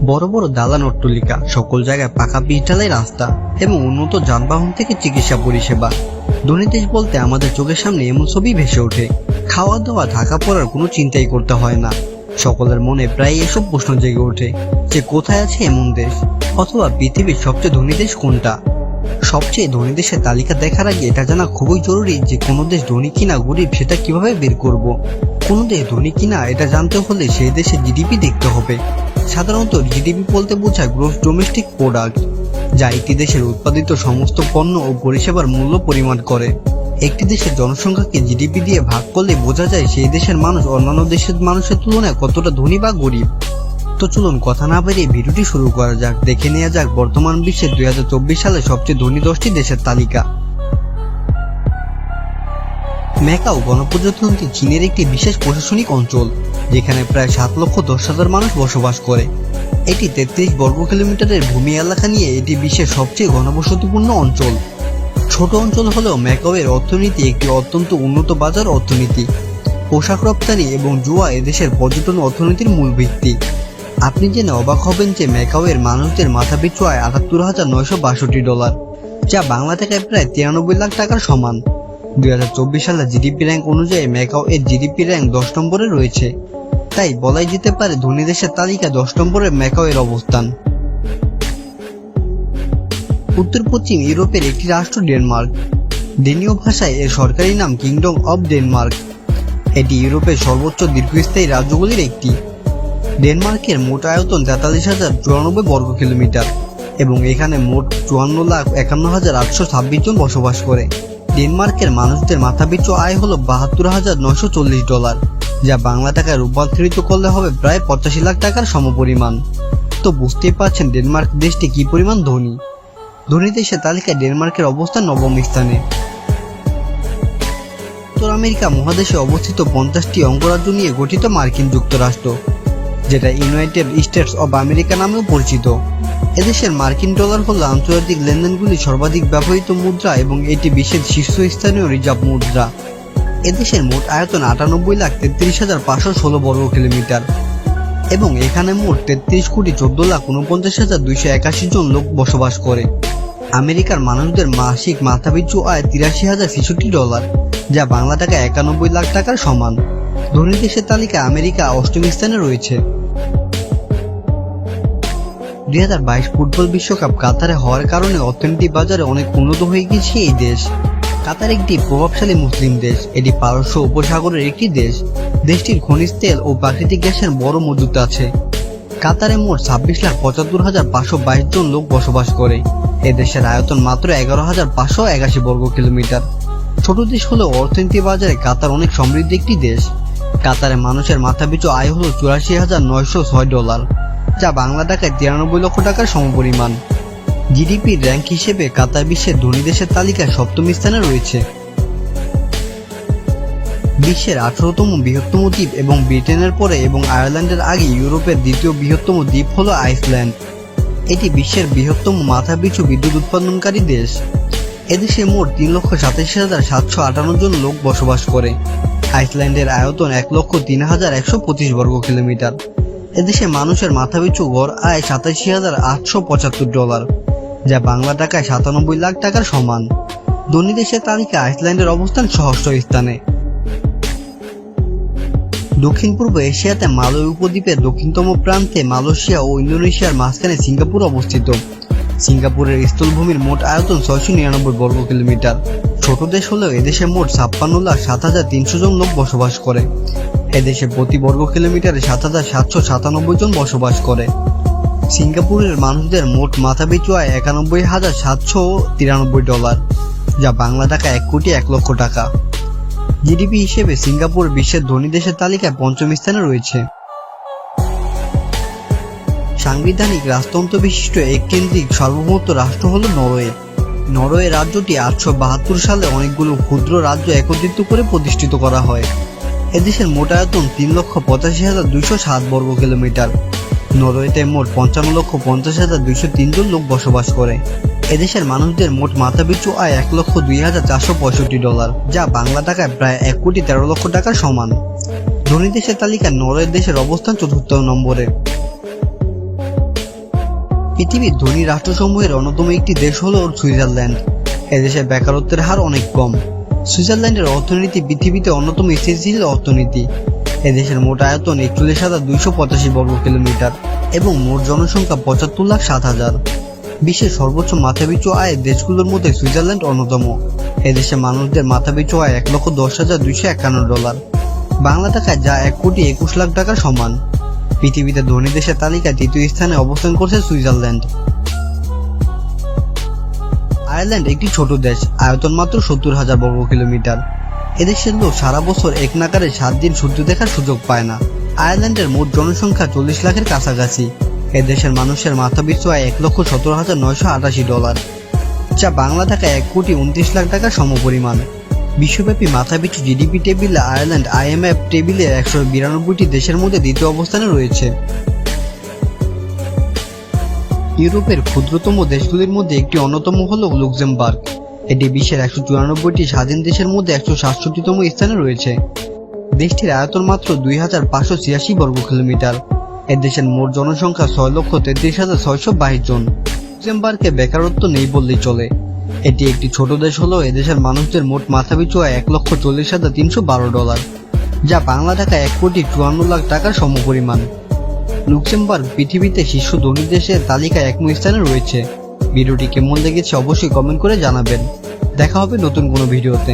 বড় বড় দালান অট্টালিকা, সকল জায়গায় পাকা পিচঢালাই রাস্তা এবং উন্নত যানবাহন থেকে চিকিৎসা পরিষেবা। ধনী দেশ বলতে আমাদের চোখের সামনে এমন ছবি ভেসে ওঠে। খাওয়া দাওয়া, থাকা পড়ার কোনো চিন্তাই করতে হয় না। সকলের মনে প্রায় এসব প্রশ্ন জেগে ওঠে যে কোথায় আছে এমন দেশ, অথবা পৃথিবীর সবচেয়ে ধনী দেশ কোনটা। সবচেয়ে ধনী দেশের তালিকা দেখার আগে এটা জানা খুবই জরুরি যে কোনো দেশ ধনী কিনা গরিব সেটা কিভাবে বের করব। কোন দেশ ধনী কিনা এটা জানতে হলে সেই দেশের জিডিপি দেখতে হবে। সাধারণত জিডিপি বলতে বোঝায় গ্রস ডোমেস্টিক প্রোডাক্ট, যা একটি দেশের উৎপাদিত সমস্ত পণ্য ও পরিষেবার মূল্য পরিমাণ করে। একটি দেশের জনসংখ্যাকে জিডিপি দিয়ে ভাগ করলে বোঝা যায় সেই দেশের মানুষ অন্যান্য দেশের মানুষের তুলনায় কতটা ধনী বা গরিব। তো চলুন কথা না বেরিয়ে ভিডিওটি শুরু করা যাক। দেখে নেওয়া যাক বর্তমান বিশ্বের 2024 সালে সবচেয়ে ধনী 10টি দেশের তালিকা। ম্যাকাও গণপ্রজাতন্ত্রী চীনের একটি বিশেষ প্রশাসনিক অঞ্চল, যেখানে প্রায় 7,10,000 মানুষ বসবাস করে। এটি 33 বর্গ কিলোমিটারের ভূমি এলাকা নিয়ে এটি বিশ্বের সবচেয়ে ঘনবসতিপূর্ণ অঞ্চল। ছোট অঞ্চল হলেও ম্যাকাওয়ের অর্থনীতি একটি অত্যন্ত উন্নত বাজার অর্থনীতি। পোশাক রপ্তানি এবং জুয়া এদেশের পর্যটন অর্থনীতির মূল ভিত্তি। আপনি জেনে অবাক হবেন যে ম্যাকাওয়ের মানুষদের মাথাপিছু আয় $78,962, যা বাংলা টাকায় প্রায় 93 লাখ টাকার সমান। 2024 সালে জিডিপি র্যাঙ্ক অনুযায়ী ম্যাকাও এর জিডিপি র্যাঙ্ক 10 নম্বরে রয়েছে। তাই বলাই যেতে পারে ধনী দেশের তালিকা 10 নম্বরে ম্যাকাও এর অবস্থান। উত্তর পশ্চিম ইউরোপের একটি রাষ্ট্র ডেনমার্ক। ডেনীয় ভাষায় এর সরকারি নাম কিংডম অব ডেনমার্ক। এটি ইউরোপের সর্বোচ্চ দীর্ঘস্থায়ী রাজ্যগুলির একটি। ডেনমার্কের মোট আয়তন 43,094 বর্গ কিলোমিটার এবং এখানে মোট 54,51,826 জন বসবাস করে। ডেনমার্কের মানুষদের মাথাপিছু আয় হলো $72,940, যা বাংলা টাকায় রূপান্তরিত করলে হবে প্রায় 85 লাখ টাকার সমপরিমাণ। তো বুঝতেই পারছেন ডেনমার্ক দেশটি কি পরিমাণ ধনী। ধনী দেশের তালিকায় ডেনমার্কের অবস্থান 9ম স্থানে। উত্তর আমেরিকা মহাদেশে অবস্থিত 50টি অঙ্গরাজ্য নিয়ে গঠিত মার্কিন যুক্তরাষ্ট্র, যেটা ইউনাইটেড স্টেটস অব আমেরিকা নামেও পরিচিত। এদেশের মার্কিন ডলার হল আন্তর্জাতিক লেনদেনগুলি সর্বাধিক ব্যবহৃত মুদ্রা এবং এটি বিশ্বের শীর্ষস্থানীয় রিজার্ভ মুদ্রা। এদেশের মোট আয়তন 98,33,516 বর্গ কিলোমিটার এবং এখানে মোট 33,14,49,281 জন লোক বসবাস করে। আমেরিকার মানুষদের মাসিক মাথাপিছু আয় $83,066, যা বাংলা টাকায় 91 লাখ টাকার সমান। ধনী দেশের তালিকায় আমেরিকা 8ম স্থানে রয়েছে। 2022 ফুটবল বিশ্বকাপ কাতারে হওয়ার কারণে অর্থনৈতিক বাজারে অনেক উন্নত হয়ে গেছে এই দেশ। কাতার একটি প্রভাবশালী মুসলিম দেশ। এটি পারস্য উপসাগরের একটি দেশ। দেশটির খনিজ তেল ও প্রাকৃতিক গ্যাসের বড় মজুত আছে। কাতারে মোট 26,75,522 জন লোক বসবাস করে। এদেশের আয়তন মাত্র 11,581 বর্গ কিলোমিটার। ছোট দেশ হলেও অর্থনীতি বাজারে কাতার অনেক সমৃদ্ধ একটি দেশ। কাতারে মানুষের মাথাপিছু আয় হলো $84,906, যা বাংলা টাকায় 93 লক্ষ টাকার সমপরিমাণ। জিডিপির র্যাঙ্ক হিসেবে কাতার বিশ্বের ধনী দেশের তালিকায় 7ম স্থানে রয়েছে। বিশ্বের 18তম বৃহত্তম দ্বীপ এবং ব্রিটেনের পরে এবং আয়ারল্যান্ডের আগে ইউরোপের 2য় বৃহত্তম দ্বীপ হল আইসল্যান্ড। এটি বিশ্বের বৃহত্তম মাথাপিছু বিদ্যুৎ উৎপাদনকারী দেশ। এদেশে মোট 3,87,758 জন লোক বসবাস করে। আইসল্যান্ডের আয়তন 1,03,125 বর্গ কিলোমিটার। এদেশে মানুষের মাথাপিছু গড় আয় $87,875, যা বাংলা টাকায় 97 লাখ টাকার সমান। ধনী দেশের তালিকায় আইসল্যান্ডের অবস্থান 6ষ্ঠ স্থানে। দক্ষিণ পূর্ব এশিয়াতে মালয় উপদ্বীপের দক্ষিণতম প্রান্তে মালয়েশিয়া ও ইন্দোনেশিয়ার মাঝখানে সিঙ্গাপুর অবস্থিত। সিঙ্গাপুরের স্থলভূমির মোট আয়তন 699 বর্গ কিলোমিটার। ছোট দেশ হলেও এদেশে মোট 56,07,300 জন লোক বসবাস করে। এদেশে প্রতি বর্গ কিলোমিটারে 7,797 জন বসবাস করে। সিঙ্গাপুরের মানুষদের মোট মাথাপিছু আয় $91,793, যা বাংলা টাকায় 1,01,00,000 টাকা। জিডিপি হিসেবে সিঙ্গাপুর বিশ্বের ধনী দেশের তালিকায় 5ম স্থানে রয়েছে। সাংবিধানিক রাজতন্ত্র বিশিষ্ট এককেন্দ্রিক সার্বভৌমত্ব রাষ্ট্র হল নরওয়ে। নরওয়ে রাজ্যটি 872 সালে অনেকগুলো ক্ষুদ্র রাজ্য একত্রিত করে প্রতিষ্ঠিত করা হয়। এদেশের মোট আয়তন 3,85,207 বর্গ কিলোমিটার। নরওয়েতে মোট 55,50,203 জন লোক বসবাস করে। এদেশের মানুষদের মোট মাথাপিছু আয় $1,02,465, যা বাংলা টাকায় প্রায় 1,13,00,000 টাকার সমান। ধনী দেশের তালিকায় নরওয়ে দেশের অবস্থান 4র্থ নম্বরে। পৃথিবীর ধনী রাষ্ট্রসমূহের অন্যতম একটি দেশ হলো সুইজারল্যান্ড। এদেশে বেকারত্বের হার অনেক কম। সুইজারল্যান্ডের অর্থনীতি পৃথিবীতে অন্যতম স্থিতিশীল অর্থনীতি। এদেশের মোট আয়তন ৪১,২৮৫ বর্গ কিলোমিটার এবং মোট জনসংখ্যা ৭৫,০০,০০০। বিশ্বের সর্বোচ্চ মাথাপিছু আয়ের দেশগুলোর মধ্যে সুইজারল্যান্ড অন্যতম। এদেশে মানুষদের মাথাপিছু আয় $১,১০,২৫১ বাংলা টাকায়, যা ১,২১,০০,০০০ টাকার সমান। পৃথিবীতে ধনী দেশের তালিকায় তৃতীয় স্থানে অবস্থান করছে সুইজারল্যান্ড। আয়ারল্যান্ড একটি ছোট দেশ, আয়তন মাত্র ৭০,০০০ বর্গ কিলোমিটার। এদেশের লোক সারা বছর এক নাগারে ৭ দিন সূর্য দেখার সুযোগ পায় না। আয়ারল্যান্ডের মোট জনসংখ্যা ৪০ লাখের কাছাকাছি। এদেশের মানুষের মাথাপিছু আয় $১,১৭,৯৮৮, যা বাংলা টাকায় ১,২৯,০০,০০০ টাকার সমপরিমাণ। বিশ্বব্যাপী মাথাপিছু জিডিপি টেবিলে আয়ারল্যান্ড IMF টেবিলে ১৯২টি দেশের মধ্যে দ্বিতীয় অবস্থানে রয়েছে। ইউরোপের ক্ষুদ্রতম দেশগুলির মধ্যে একটি অন্যতম হল লুক্সেমবার্গ। এটি বিশ্বের ১৯৪টি স্বাধীন দেশের মধ্যে ১৬৭তম স্থানে রয়েছে। দেশটির আয়তন মাত্র ২,৫৮৬ বর্গ কিলোমিটার। এদেশের মোট জনসংখ্যা ৬,৩৩,৬২২ জন। লুক্সেমবার্গে বেকারত্ব নেই বললেই চলে। এটি একটি ছোট দেশ হলেও এদেশের মানুষদের মোট মাথাপিছু আয় $১,৪০,৩১২, যা বাংলা টাকায় ১,৫৪,০০,০০০ টাকার সমপরিমাণ। লুক্সেমবার্গ পৃথিবীতে শীর্ষ ধনী দেশের তালিকায় ১ম স্থানে রয়েছে। ভিডিওটি কেমন লেগেছে অবশ্যই কমেন্ট করে জানাবেন। দেখা হবে নতুন কোনো ভিডিওতে।